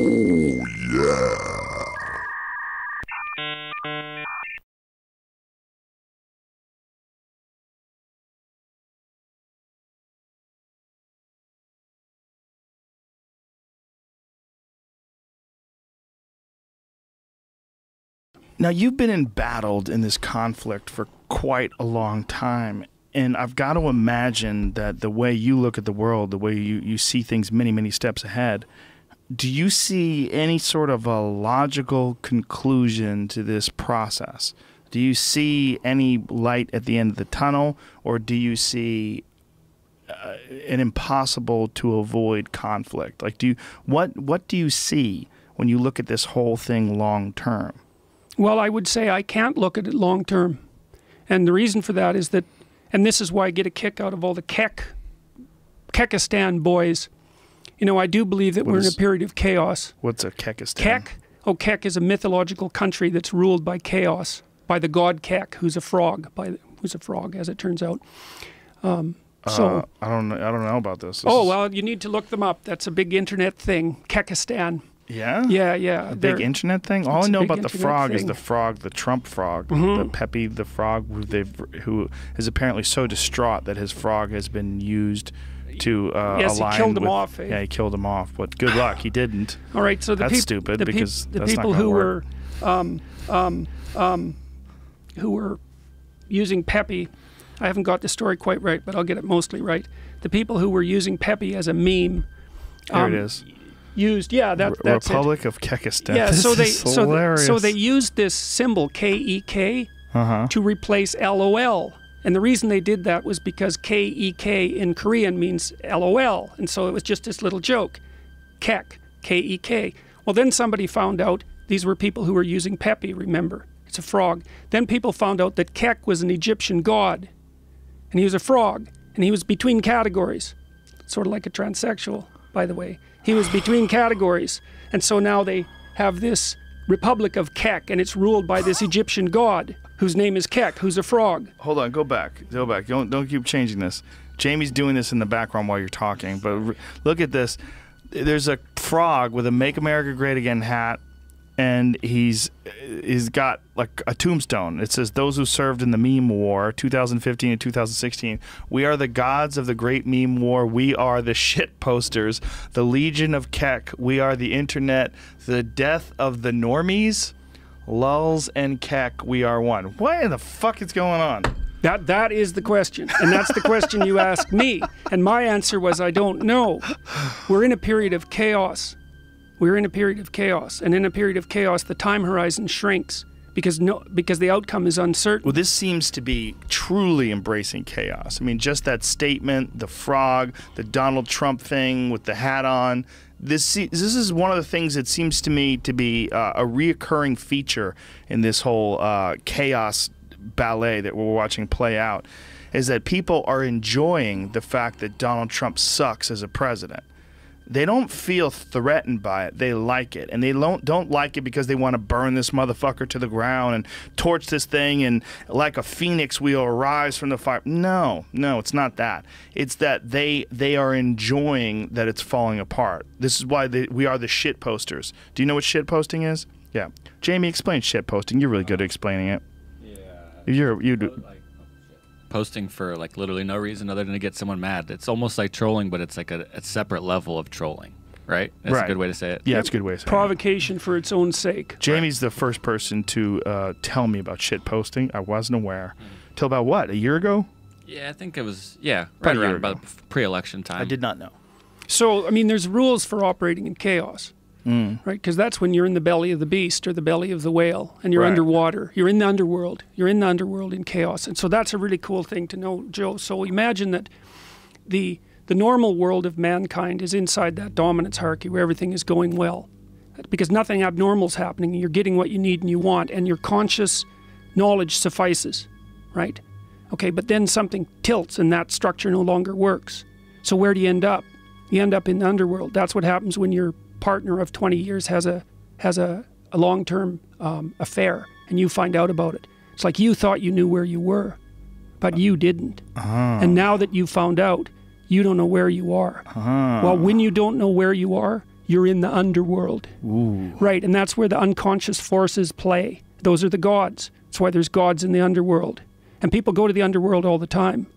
Oh, yeah. Now, you've been embattled in this conflict for quite a long time, and I've got to imagine that the way you look at the world, the way you see things many, many steps ahead, do you see any sort of a logical conclusion to this process? Do you see any light at the end of the tunnel, or do you see an impossible to avoid conflict? Like, what do you see when you look at this whole thing long term? Well, I would say I can't look at it long term. And the reason for that is that, and this is why I get a kick out of all the Kekistan boys. You know, I do believe that we're in a period of chaos. What's a Kekistan? KEK? Oh, KEK is a mythological country that's ruled by chaos, by the god KEK, who's a frog, as it turns out. So I don't know about this. Well, you need to look them up. That's a big internet thing, Kekistan. Yeah? Yeah. A big internet thing? All I know about the frog is thing. the Trump frog. Mm-hmm. The Pepe, the frog, who is apparently so distraught that his frog has been used to yes, align he killed him with, off. Eh? Yeah, he killed him off. But good luck, he didn't. All right, so that's stupid because the that's people not who work. were using Pepe, I haven't got the story quite right, but I'll get it mostly right. The people who were using Pepe as a meme. Here it is. That's Republic it. of Kekistan. Yeah, this so hilarious. they used this symbol KEK to replace LOL. And the reason they did that was because KEK in Korean means LOL. And so it was just this little joke. KEK, KEK. Well, then somebody found out these were people who were using Pepe, remember? It's a frog. Then people found out that KEK was an Egyptian god. And he was a frog. And he was between categories. Sort of like a transsexual, by the way. He was between categories. And so now they have this Republic of KEK, and it's ruled by this Egyptian god, whose name is KEK, who's a frog. Hold on, go back. Don't keep changing this. Jamie's doing this in the background while you're talking, but look at this. There's a frog with a Make America Great Again hat, and he's got like a tombstone. It says, "Those who served in the meme war, 2015 and 2016. We are the gods of the great meme war. We are the shit posters, the legion of KEK. We are the internet, the death of the normies. Lulz and KEK, we are one." What in the fuck is going on? That is the question, and that's the question you asked me, and my answer was I don't know. We're in a period of chaos. We're in a period of chaos, and in a period of chaos, the time horizon shrinks because the outcome is uncertain. Well, this seems to be truly embracing chaos. I mean, just that statement, the frog, the Donald Trump thing with the hat on. This is one of the things that seems to me to be a reoccurring feature in this whole chaos ballet that we're watching play out, is that people are enjoying the fact that Donald Trump sucks as a president. They don't feel threatened by it. They like it. And they don't like it because they want to burn this motherfucker to the ground and torch this thing, and like a phoenix we'll arise from the fire. No, it's not that. It's that they are enjoying that it's falling apart. This is why we are the shit posters. Do you know what shit posting is? Yeah. Jamie, explain shit posting. You're really good at explaining it. Yeah. You do. Posting for like literally no reason other than to get someone mad. It's almost like trolling, but it's like a separate level of trolling, right? That's a good way to say it. Yeah, it's a good way to say it. Provocation for its own sake. Jamie's the first person to tell me about shit posting. I wasn't aware. Till about what, a year ago? Yeah, I think it was, right around about pre-election time. I did not know. So, I mean, there's rules for operating in chaos. Right, because that's when you're in the belly of the beast or the belly of the whale, and you're underwater. You're in the underworld. You're in the underworld in chaos, and so that's a really cool thing to know, Joe. So imagine that the normal world of mankind is inside that dominance hierarchy where everything is going well, because nothing abnormal is happening, and you're getting what you need and you want, and your conscious knowledge suffices, right? Okay, but then something tilts, and that structure no longer works. So where do you end up? You end up in the underworld. That's what happens when you're partner of 20 years has a long-term affair, and you find out about it. It's like you thought you knew where you were, but you didn't. And now that you found out, you don't know where you are. Well, when you don't know where you are, you're in the underworld. Ooh. Right, and that's where the unconscious forces play. Those are the gods. That's why there's gods in the underworld. And people go to the underworld all the time.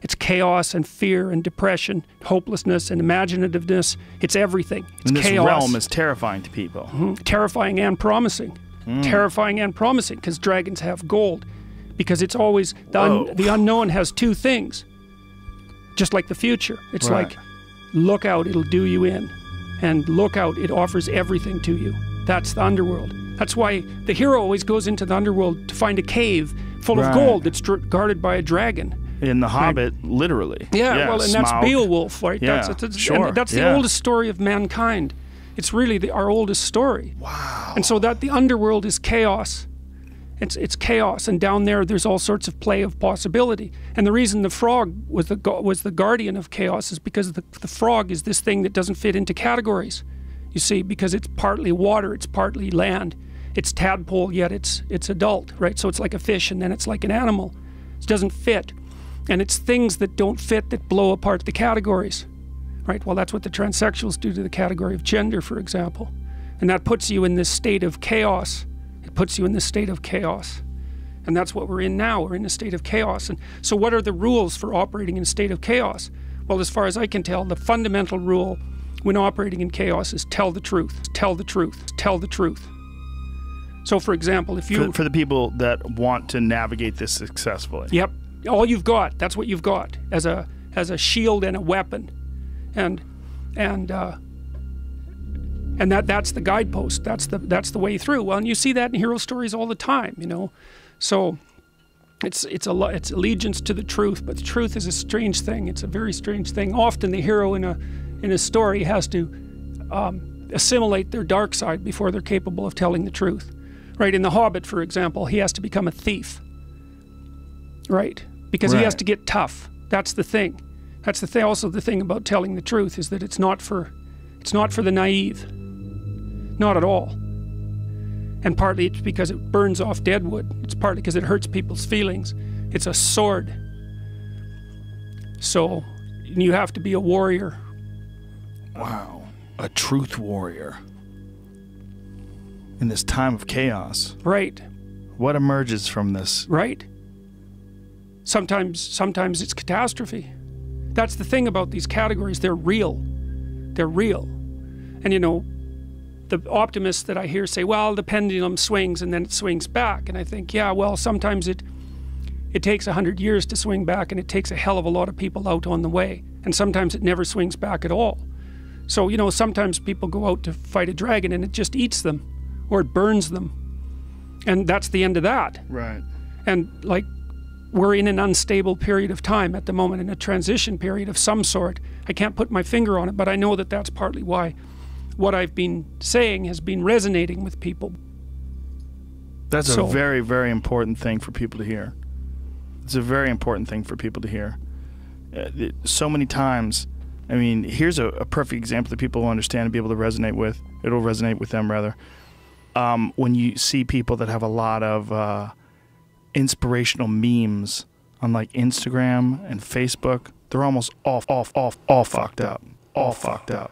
It's chaos and fear and depression, hopelessness and imaginativeness. It's everything. It's and this chaos. realm is terrifying to people. Terrifying and promising. Terrifying and promising, because dragons have gold. Because it's always, the unknown has two things. Just like the future. It's like, look out, it'll do you in. And look out, it offers everything to you. That's the underworld. That's why the hero always goes into the underworld to find a cave full of gold that's guarded by a dragon. In The Hobbit, literally. Yeah, well, and that's Beowulf, right? Yeah, That's the oldest story of mankind. It's really our oldest story. Wow. And so that the underworld is chaos. It's chaos, and down there's all sorts of play of possibility. And the reason the frog was the guardian of chaos is because the frog is this thing that doesn't fit into categories. You see, because it's partly water, it's partly land. It's tadpole, yet it's adult, right? So it's like a fish, and then it's like an animal. It doesn't fit. And it's things that don't fit that blow apart the categories, right? Well, that's what the transsexuals do to the category of gender, for example. And that puts you in this state of chaos. It puts you in this state of chaos. And that's what we're in now. We're in a state of chaos. And so what are the rules for operating in a state of chaos? Well, as far as I can tell, the fundamental rule when operating in chaos is tell the truth, tell the truth, tell the truth. So, for example, if you... For the people that want to navigate this successfully. Yep. All you've got, that's what you've got as a shield and a weapon. And that's the guidepost. That's the way through. Well, and you see that in hero stories all the time, you know. So it's allegiance to the truth, but the truth is a strange thing. It's a very strange thing. Often the hero in a story has to assimilate their dark side before they're capable of telling the truth. Right? In The Hobbit, for example, he has to become a thief. Right? Because he has to get tough. That's the thing. That's the thing. Also, the thing about telling the truth is that it's not for the naive. Not at all. And partly it's because it burns off dead wood. It's partly because it hurts people's feelings. It's a sword. So you have to be a warrior. Wow. A truth warrior. In this time of chaos. Right. What emerges from this? Right. Sometimes it's catastrophe. That's the thing about these categories. They're real. They're real. And you know, the optimists that I hear say, well, the pendulum swings and then it swings back. And I think, yeah, well, sometimes it takes 100 years to swing back, and it takes a hell of a lot of people out on the way. And sometimes it never swings back at all. So, you know, sometimes people go out to fight a dragon and it just eats them, or it burns them. And that's the end of that. Right. And like, we're in an unstable period of time at the moment, in a transition period of some sort. I can't put my finger on it, but I know that that's partly why what I've been saying has been resonating with people. That's a very, very important thing for people to hear. It's a very important thing for people to hear. So many times, I mean, here's a perfect example that people will understand and be able to resonate with. It'll resonate with them, rather. When you see people that have a lot of inspirational memes on like Instagram and Facebook, they're almost all fucked up. All fucked up.